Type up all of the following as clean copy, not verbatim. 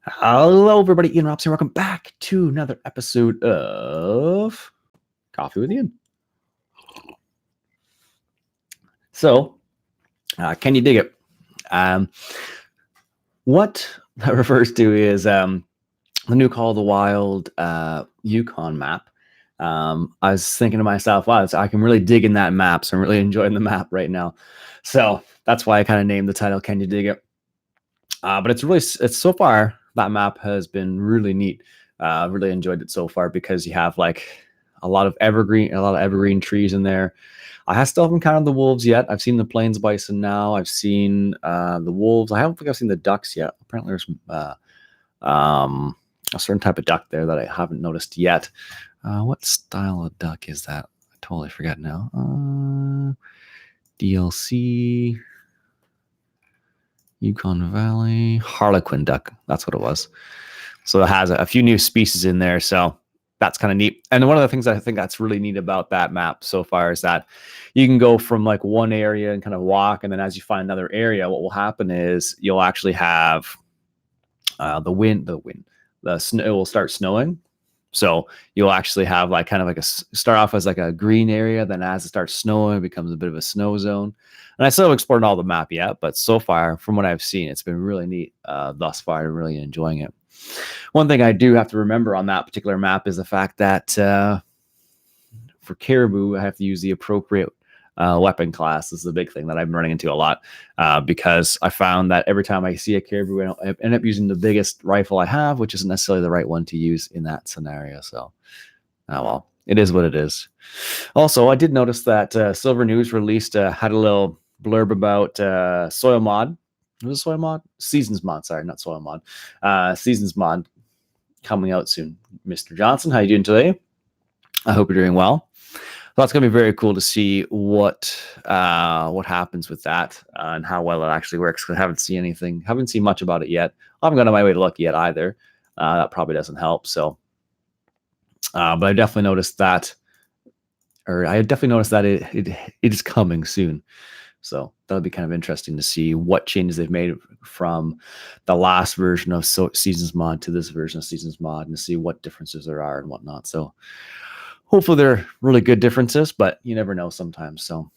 Hello, everybody. Ian Robson. Welcome back to another episode of Coffee with Ian. So, can you dig it? What that refers to is the new Call of the Wild Yukon map. I was thinking to myself, wow, I can really dig in that map. So I'm really enjoying the map right now. So that's why I kind of named the title, Can You Dig It? But it's so far, that map has been really neat. Really enjoyed it so far because you have like a lot of evergreen trees in there. I still haven't counted the wolves yet. I've seen the plains bison now. I've seen the wolves. I don't think I've seen the ducks yet. Apparently there's a certain type of duck there that I haven't noticed yet. What style of duck is that? I totally forget now. DLC Yukon Valley Harlequin duck. That's what it was. So it has a few new species in there. So that's kind of neat. And one of the things I think that's really neat about that map so far is that you can go from like one area and kind of walk. And then as you find another area, what will happen is you'll actually have the snow. It will start snowing. So you'll actually have like kind of like start off as like a green area. Then as it starts snowing, it becomes a bit of a snow zone. And I still haven't explored all the map yet, but so far from what I've seen, it's been really neat thus far. I'm really enjoying it. One thing I do have to remember on that particular map is the fact that for caribou, I have to use the appropriate weapon class. This is a big thing that I'm running into a lot because I found that every time I see a caribou, I end up using the biggest rifle I have, which isn't necessarily the right one to use in that scenario. So, well, it is what it is. Also, I did notice that Silver News released, had a little blurb about soil mod. Was it soil mod? Seasons mod. Sorry, not soil mod. Seasons mod coming out soon. Mr. Johnson, how you doing today? I hope you're doing well. So it's going to be very cool to see what happens with that and how well it actually works. I haven't seen much about it yet. I haven't gone on my way to look yet either. That probably doesn't help. So, but I definitely noticed that, it is coming soon. So that'll be kind of interesting to see what changes they've made from the last version of Seasons mod to this version of Seasons mod, and to see what differences there are and whatnot. So hopefully they're really good differences, but you never know sometimes. So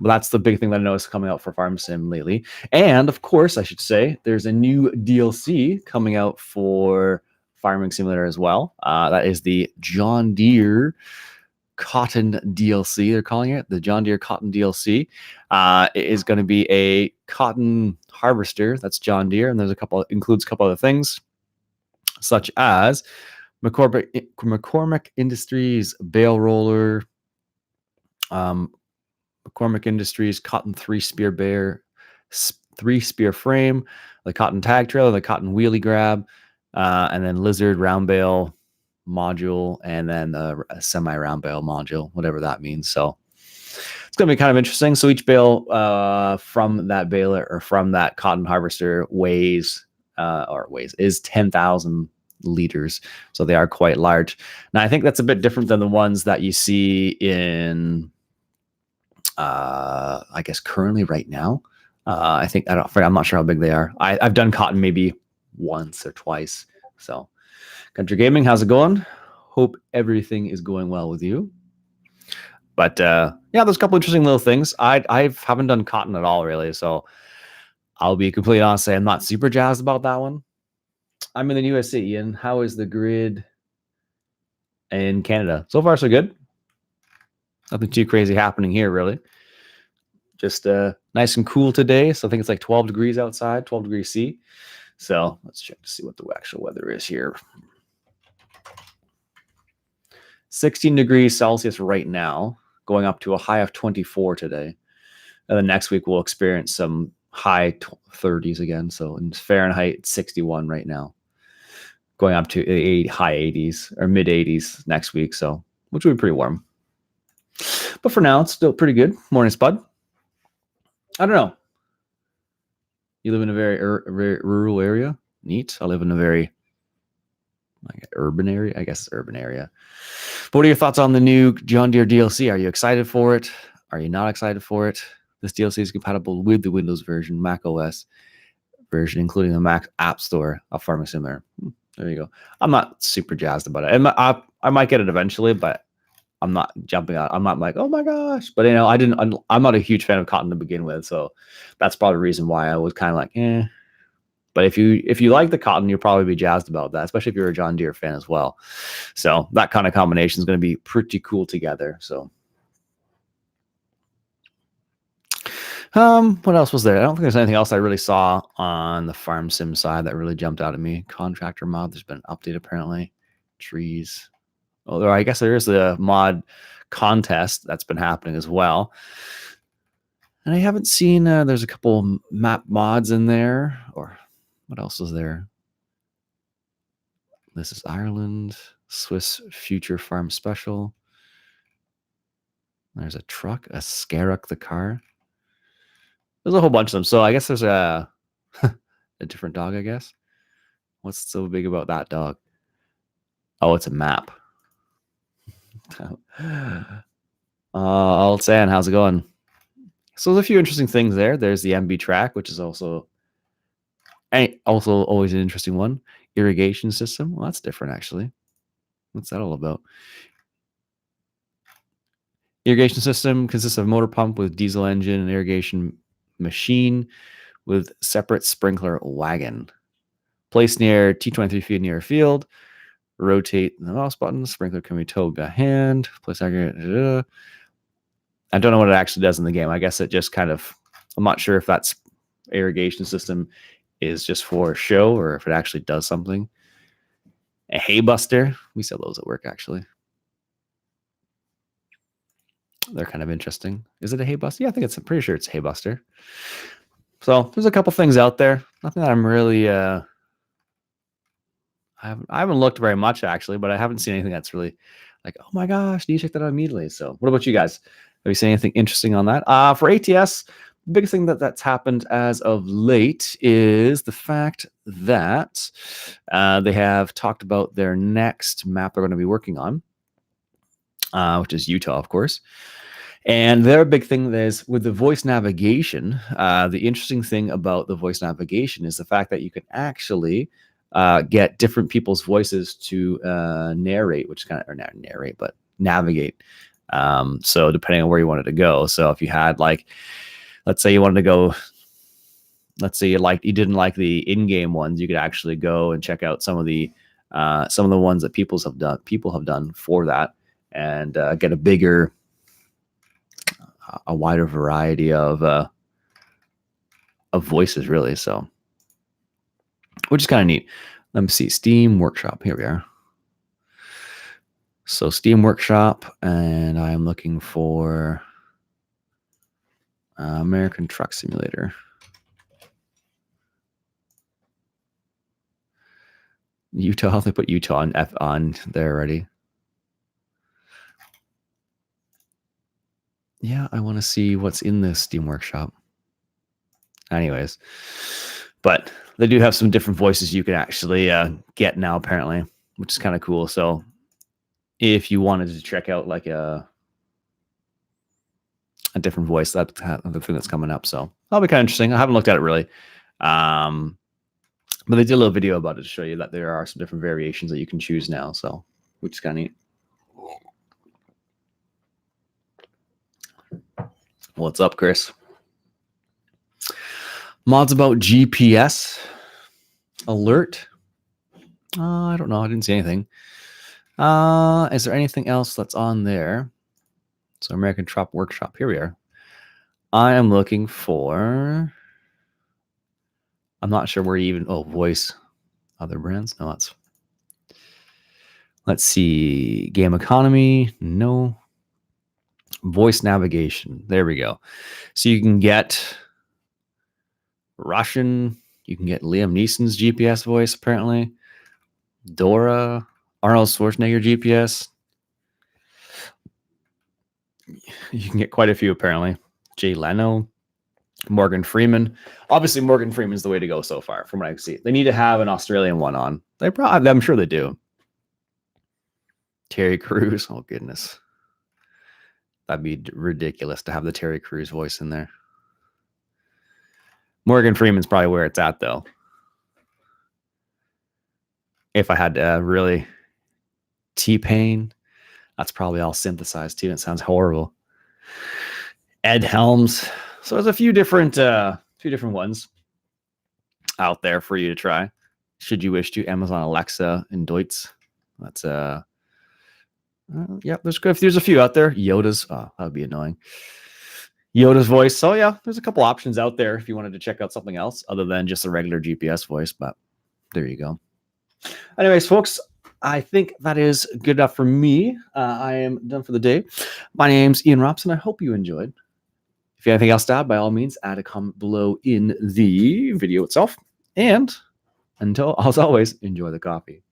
that's the big thing that I noticed coming out for Farm Sim lately. And of course, I should say there's a new DLC coming out for Farming Simulator as well. That is the John Deere Cotton DLC. They're calling it the John Deere Cotton DLC. It is going to be a cotton harvester. That's John Deere, and includes a couple other things, such as McCormick Industries bale roller, McCormick Industries cotton three spear frame, the cotton tag trailer, the cotton wheelie grab, and then lizard round bale module, and then a semi round bale module, whatever that means. So it's going to be kind of interesting. So each bale from that baler or from that cotton harvester is 10,000 liters. So they are quite large. Now I think that's a bit different than the ones that you see in I guess currently right now. I'm not sure how big they are. I've done cotton maybe once or twice. So Country Gaming, how's it going? Hope everything is going well with you. But yeah, there's a couple interesting little things. I haven't done cotton at all really, so I'll be completely honest, say I'm not super jazzed about that one. I'm in the USA, Ian. How is the grid in Canada? So far, so good. Nothing too crazy happening here, really. Just nice and cool today. So I think it's like 12 degrees outside, 12 degrees C. So let's check to see what the actual weather is here. 16 degrees Celsius right now, going up to a high of 24 today. And then next week we'll experience some high 30s again. So in Fahrenheit, 61 right now, going up to high 80s or mid 80s next week. So which will be pretty warm. But for now, it's still pretty good. Morning, Spud. I don't know. You live in a very rural area? Neat. I live in a very urban area. I guess it's urban area. But what are your thoughts on the new John Deere DLC? Are you excited for it? Are you not excited for it? This DLC is compatible with the Windows version, Mac OS. version, including the Mac App Store of Farming Simulator. There you go. I'm not super jazzed about it. I might get it eventually, but I'm not jumping out. I'm not like, oh my gosh. But I'm not a huge fan of cotton to begin with, so that's probably the reason why I was kind of like, eh. But if you like the cotton, you'll probably be jazzed about that, especially if you're a John Deere fan as well. So that kind of combination is going to be pretty cool together. So, what else was there? I don't think there's anything else I really saw on the farm sim side that really jumped out at me. Contractor mod, there's been an update apparently. Trees. Although I guess there is the mod contest that's been happening as well. And I haven't seen, there's a couple map mods in there, or what else is there? This is Ireland, Swiss Future Farm Special. There's a truck, a Scarrock the car. There's a whole bunch of them. So I guess there's a different dog, I guess. What's so big about that dog? Oh, it's a map. Old San, how's it going? So there's a few interesting things there. There's the MB track, which is also always an interesting one. Irrigation system. Well, that's different, actually. What's that all about? Irrigation system consists of a motor pump with diesel engine and irrigation machine with separate sprinkler wagon. Placed near T23 feet near a field. Rotate the mouse button. Sprinkler can be towed by hand. Place aggregate. I don't know what it actually does in the game. I guess it just kind of, I'm not sure if that's irrigation system is just for show or if it actually does something. A hay buster. We sell those at work, actually. They're kind of interesting. Is it a hay buster? Yeah, I'm pretty sure it's a hay buster. So there's a couple things out there. Nothing that I'm really, I haven't looked very much actually, but I haven't seen anything that's really like, oh my gosh, need to check that out immediately. So what about you guys? Have you seen anything interesting on that? For ATS, the biggest thing that's happened as of late is the fact that they have talked about their next map they're going to be working on, which is Utah, of course. And their big thing is with the voice navigation. The interesting thing about the voice navigation is the fact that you can actually get different people's voices to narrate, which kind of, or not narrate, but navigate. So depending on where you wanted to go. So if you had like, let's say you wanted to go, let's say you didn't like the in-game ones, you could actually go and check out some of the ones that people have done for that, and get a wider variety of voices, really. So, which is kind of neat. Let me see. Steam Workshop. Here we are. So Steam Workshop, and I'm looking for American Truck Simulator. Utah. They put Utah on there already. Yeah, I want to see what's in this Steam Workshop. Anyways, but they do have some different voices you can actually get now, apparently, which is kind of cool. So if you wanted to check out like a different voice, that's the thing that's coming up. So that'll be kind of interesting. I haven't looked at it really. But they did a little video about it to show you that there are some different variations that you can choose now. So, which is kind of neat. What's up, Chris? Mods about GPS alert. I don't know. I didn't see anything. Is there anything else that's on there? So American Truck Workshop. Here we are. I am looking for. I'm not sure where you even. Oh, voice. Other brands. No, that's. Let's see. Game economy. No. Voice navigation. There we go. So you can get Russian. You can get Liam Neeson's GPS voice, apparently. Dora. Arnold Schwarzenegger GPS. You can get quite a few, apparently. Jay Leno. Morgan Freeman. Obviously, Morgan Freeman's the way to go so far, from what I can see. They need to have an Australian one on. I'm sure they do. Terry Crews. Oh, goodness. That'd be ridiculous to have the Terry Crews voice in there. Morgan Freeman's probably where it's at, though. If I had to really T-Pain, that's probably all synthesized too. It sounds horrible. Ed Helms. So there's a few different ones out there for you to try. Should you wish to, Amazon Alexa and Deutz. That's yeah, there's a few out there. Yoda's, oh, that would be annoying. Yoda's voice. So yeah, there's a couple options out there if you wanted to check out something else other than just a regular GPS voice, but there you go. Anyways, folks, I think that is good enough for me. I am done for the day. My name's Iain Robson. I hope you enjoyed. If you have anything else to add, by all means, add a comment below in the video itself. And until, as always, enjoy the coffee.